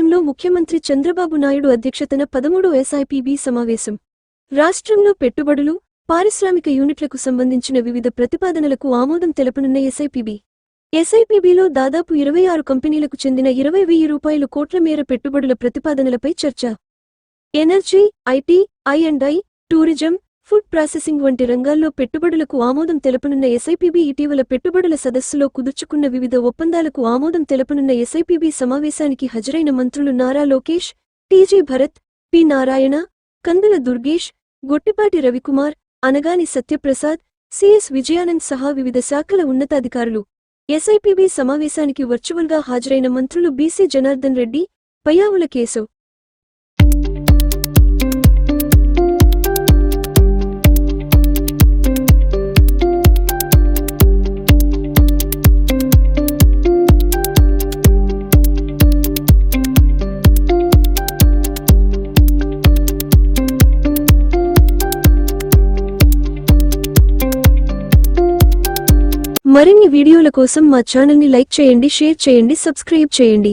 సచివాలయంలో ముఖ్యమంత్రి చంద్రబాబు నాయుడు అధ్యక్షతన 13వ ఎస్ఐపిబి సమావేశం. రాష్ట్రంలో పెట్టుబడులు, పారిశ్రామిక యూనిట్లకు సంబంధించిన వివిధ ప్రతిపాదనలకు ఆమోదం తెలపనున్న ఎస్ఐపిబి. ఎస్ఐపిబిలో దాదాపు 26 కంపెనీలకు చెందిన 20,000 కోట్ల మేర పెట్టుబడుల ప్రతిపాదనలపై చర్చ. ఎనర్జీ, ఐటీ, ఐ&ఐ, టూరిజం, ఫుడ్ ప్రాసెసింగ్ వంటి రంగాల్లో పెట్టుబడులకు ఆమోదం తెలపనున్న ఎస్ఐపిబి ఇటీవల పెట్టుబడుల సదస్సులో కుదుర్చుకున్న వివిధ ఒప్పందాలకు ఆమోదం తెలపనున్న ఎస్ఐపిబి సమావేశానికి హాజరైన మంత్రులు నారా లోకేష్, టీజీ భరత్, పి. నారాయణ, కందుల దుర్గేష్, గొట్టిపాటి రవికుమార్, అనగాని సత్యప్రసాద్, సిఎస్ విజయానంద్ సహా వివిధ శాఖల ఉన్నతాధికారులు ఎస్ఐపిబి సమావేశానికి వర్చువల్గా హాజరైన మంత్రులు బీసీ జనార్దన్ రెడ్డి, పయ్యావుల కేశవ్. మరిన్ని వీడియోల కోసం మా ఛానల్ని లైక్ చేయండి, షేర్ చేయండి, సబ్స్క్రైబ్ చేయండి.